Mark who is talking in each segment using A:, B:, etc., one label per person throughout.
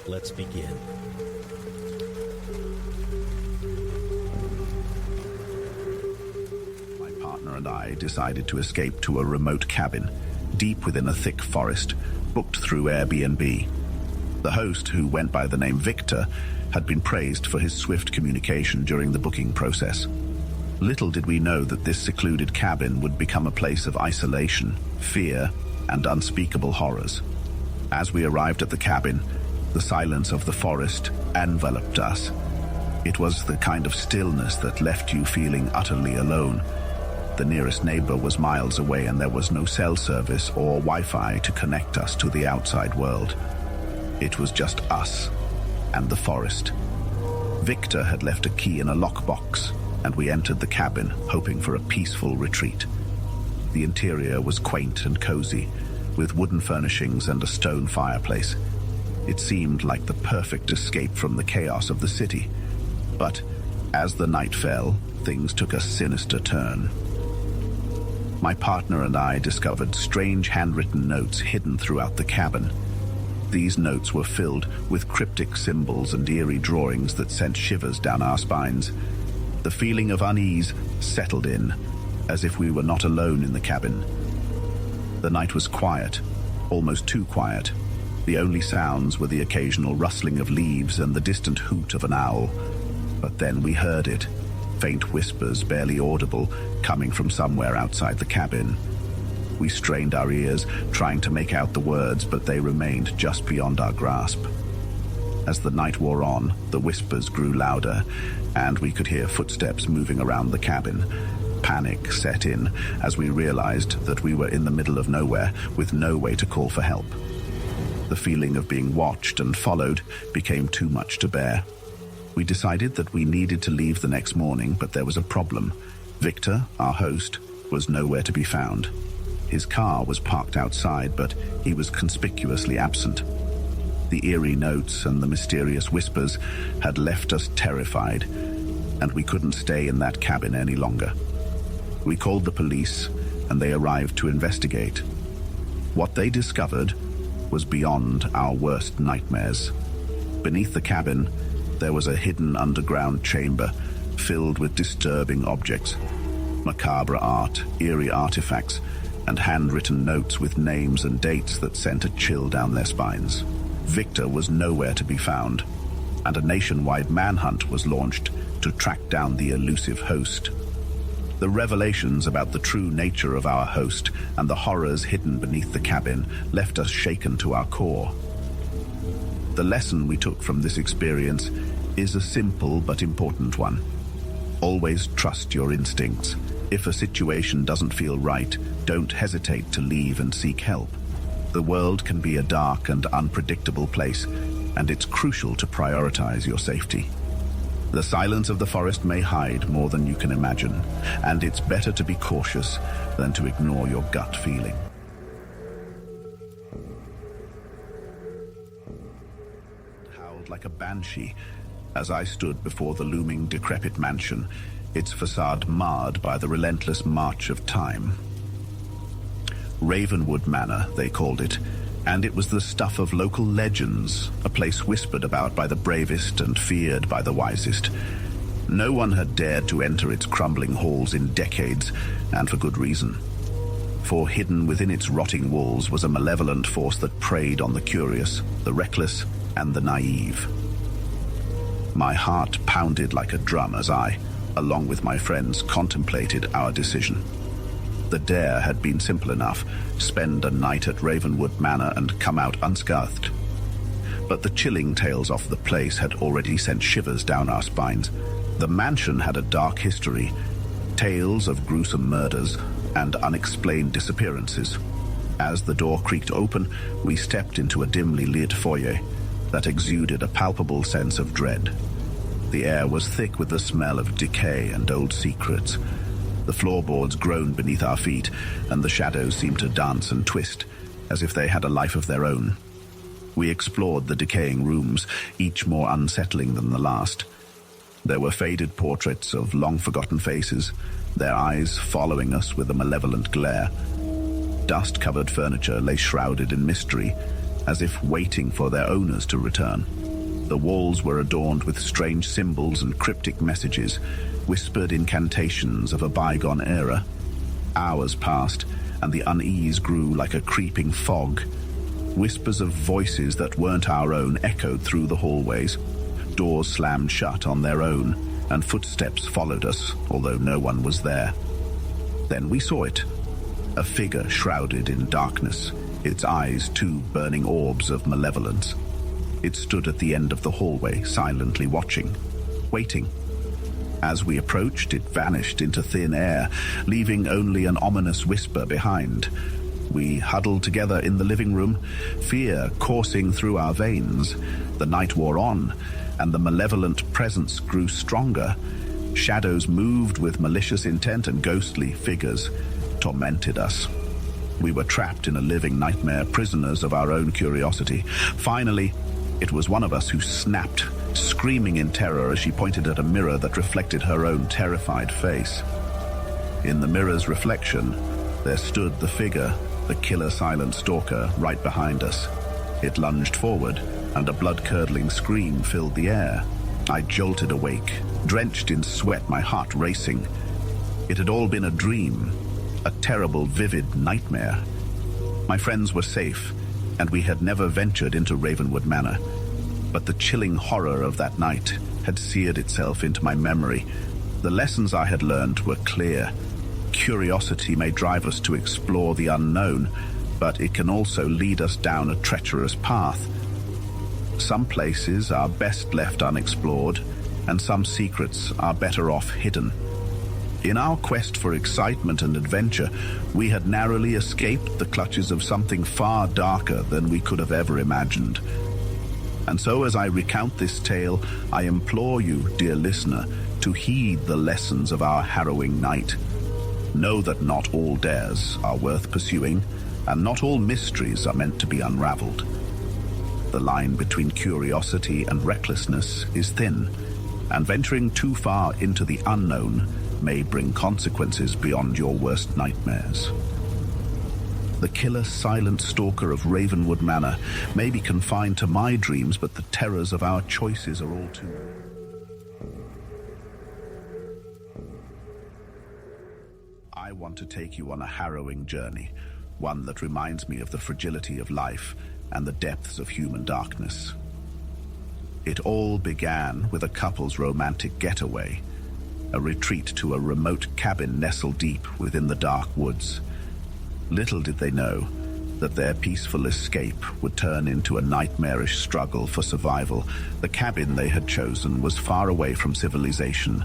A: Let's begin.
B: My partner and I decided to escape to a remote cabin, deep within a thick forest, booked through Airbnb. The host, who went by the name Victor, had been praised for his swift communication during the booking process. Little did we know that this secluded cabin would become a place of isolation, fear, and unspeakable horrors. As we arrived at the cabin, the silence of the forest enveloped us. It was the kind of stillness that left you feeling utterly alone. The nearest neighbor was miles away, and there was no cell service or Wi-Fi to connect us to the outside world. It was just us and the forest. Victor had left a key in a lockbox, and we entered the cabin, hoping for a peaceful retreat. The interior was quaint and cozy, with wooden furnishings and a stone fireplace. It seemed like the perfect escape from the chaos of the city. But as the night fell, things took a sinister turn. My partner and I discovered strange handwritten notes hidden throughout the cabin. These notes were filled with cryptic symbols and eerie drawings that sent shivers down our spines. The feeling of unease settled in, as if we were not alone in the cabin. The night was quiet, almost too quiet. The only sounds were the occasional rustling of leaves and the distant hoot of an owl. But then we heard it, faint whispers barely audible, coming from somewhere outside the cabin. We strained our ears, trying to make out the words, but they remained just beyond our grasp. As the night wore on, the whispers grew louder, and we could hear footsteps moving around the cabin. Panic set in as we realized that we were in the middle of nowhere, with no way to call for help. The feeling of being watched and followed became too much to bear. We decided that we needed to leave the next morning, but there was a problem. Victor, our host, was nowhere to be found. His car was parked outside, but he was conspicuously absent. The eerie notes and the mysterious whispers had left us terrified, and we couldn't stay in that cabin any longer. We called the police, and they arrived to investigate. What they discovered was beyond our worst nightmares. Beneath the cabin, there was a hidden underground chamber filled with disturbing objects, macabre art, eerie artifacts, and handwritten notes with names and dates that sent a chill down their spines. Victor was nowhere to be found, and a nationwide manhunt was launched to track down the elusive host. The revelations about the true nature of our host and the horrors hidden beneath the cabin left us shaken to our core. The lesson we took from this experience is a simple but important one. Always trust your instincts. If a situation doesn't feel right, don't hesitate to leave and seek help. The world can be a dark and unpredictable place, and it's crucial to prioritize your safety. The silence of the forest may hide more than you can imagine, and it's better to be cautious than to ignore your gut feeling. It howled like a banshee as I stood before the looming, decrepit mansion, its facade marred by the relentless march of time. Ravenwood Manor, they called it, and it was the stuff of local legends, a place whispered about by the bravest and feared by the wisest. No one had dared to enter its crumbling halls in decades, and for good reason. For hidden within its rotting walls was a malevolent force that preyed on the curious, the reckless, and the naive. My heart pounded like a drum as I, along with my friends, contemplated our decision. The dare had been simple enough: spend a night at Ravenwood Manor and come out unscathed. But the chilling tales of the place had already sent shivers down our spines. The mansion had a dark history, tales of gruesome murders and unexplained disappearances. As the door creaked open, we stepped into a dimly lit foyer that exuded a palpable sense of dread. The air was thick with the smell of decay and old secrets. The floorboards groaned beneath our feet, and the shadows seemed to dance and twist, as if they had a life of their own. We explored the decaying rooms, each more unsettling than the last. There were faded portraits of long-forgotten faces, their eyes following us with a malevolent glare. Dust-covered furniture lay shrouded in mystery, as if waiting for their owners to return. The walls were adorned with strange symbols and cryptic messages, whispered incantations of a bygone era. Hours passed, and the unease grew like a creeping fog. Whispers of voices that weren't our own echoed through the hallways. Doors slammed shut on their own, and footsteps followed us, although no one was there. Then we saw it. A figure shrouded in darkness, its eyes two burning orbs of malevolence. It stood at the end of the hallway, silently watching, waiting. As we approached, it vanished into thin air, leaving only an ominous whisper behind. We huddled together in the living room, fear coursing through our veins. The night wore on, and the malevolent presence grew stronger. Shadows moved with malicious intent, and ghostly figures tormented us. We were trapped in a living nightmare, prisoners of our own curiosity. Finally, it was one of us who snapped, screaming in terror as she pointed at a mirror that reflected her own terrified face. In the mirror's reflection, there stood the figure, the killer silent stalker, right behind us. It lunged forward, and a blood-curdling scream filled the air. I jolted awake, drenched in sweat, my heart racing. It had all been a dream, a terrible, vivid nightmare. My friends were safe, and we had never ventured into Ravenwood Manor. But the chilling horror of that night had seared itself into my memory. The lessons I had learned were clear. Curiosity may drive us to explore the unknown, but it can also lead us down a treacherous path. Some places are best left unexplored, and some secrets are better off hidden. In our quest for excitement and adventure, we had narrowly escaped the clutches of something far darker than we could have ever imagined. And so as I recount this tale, I implore you, dear listener, to heed the lessons of our harrowing night. Know that not all dares are worth pursuing, and not all mysteries are meant to be unraveled. The line between curiosity and recklessness is thin, and venturing too far into the unknown may bring consequences beyond your worst nightmares. The killer silent stalker of Ravenwood Manor may be confined to my dreams, but the terrors of our choices are all too... I want to take you on a harrowing journey, one that reminds me of the fragility of life and the depths of human darkness. It all began with a couple's romantic getaway, a retreat to a remote cabin nestled deep within the dark woods. Little did they know that their peaceful escape would turn into a nightmarish struggle for survival. The cabin they had chosen was far away from civilization,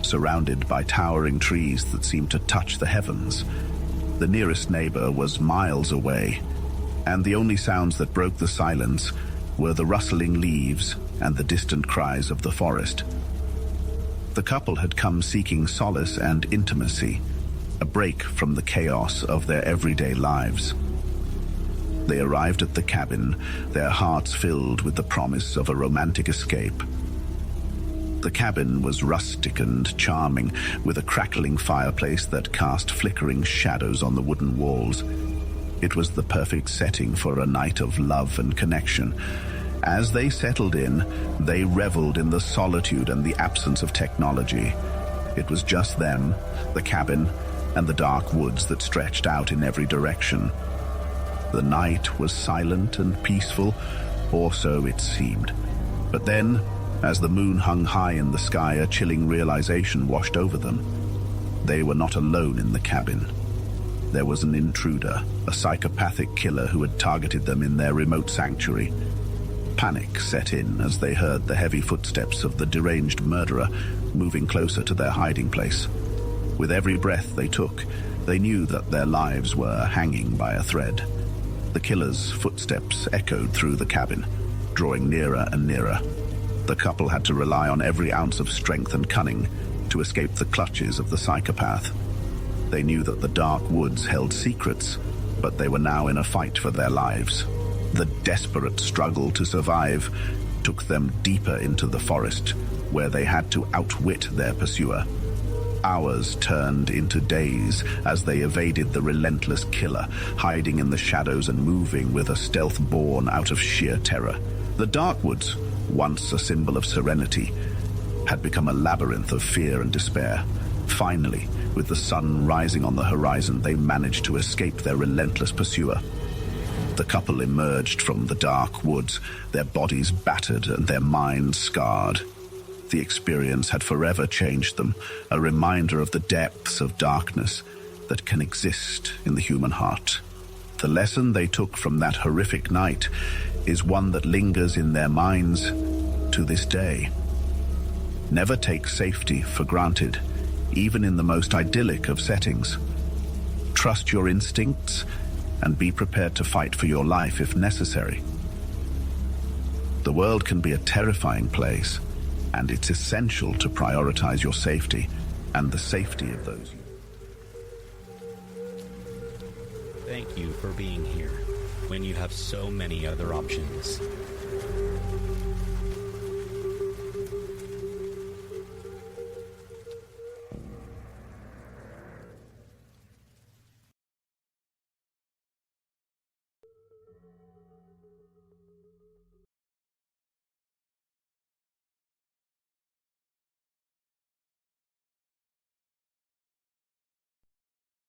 B: surrounded by towering trees that seemed to touch the heavens. The nearest neighbor was miles away, and the only sounds that broke the silence were the rustling leaves and the distant cries of the forest. The couple had come seeking solace and intimacy, a break from the chaos of their everyday lives. They arrived at the cabin, their hearts filled with the promise of a romantic escape. The cabin was rustic and charming, with a crackling fireplace that cast flickering shadows on the wooden walls. It was the perfect setting for a night of love and connection. As they settled in, they reveled in the solitude and the absence of technology. It was just them, the cabin, and the dark woods that stretched out in every direction. The night was silent and peaceful, or so it seemed. But then, as the moon hung high in the sky, a chilling realization washed over them. They were not alone in the cabin. There was an intruder, a psychopathic killer who had targeted them in their remote sanctuary. Panic set in as they heard the heavy footsteps of the deranged murderer moving closer to their hiding place. With every breath they took, they knew that their lives were hanging by a thread. The killer's footsteps echoed through the cabin, drawing nearer and nearer. The couple had to rely on every ounce of strength and cunning to escape the clutches of the psychopath. They knew that the dark woods held secrets, but they were now in a fight for their lives. The desperate struggle to survive took them deeper into the forest, where they had to outwit their pursuer. Hours turned into days as they evaded the relentless killer, hiding in the shadows and moving with a stealth born out of sheer terror. The dark woods, once a symbol of serenity, had become a labyrinth of fear and despair. Finally, with the sun rising on the horizon, they managed to escape their relentless pursuer. The couple emerged from the dark woods, their bodies battered and their minds scarred. The experience had forever changed them, a reminder of the depths of darkness that can exist in the human heart. The lesson they took from that horrific night is one that lingers in their minds to this day. Never take safety for granted, even in the most idyllic of settings. Trust your instincts and be prepared to fight for your life if necessary. The world can be a terrifying place, and it's essential to prioritize your safety and the safety of those.
A: Thank you for being here when you have so many other options.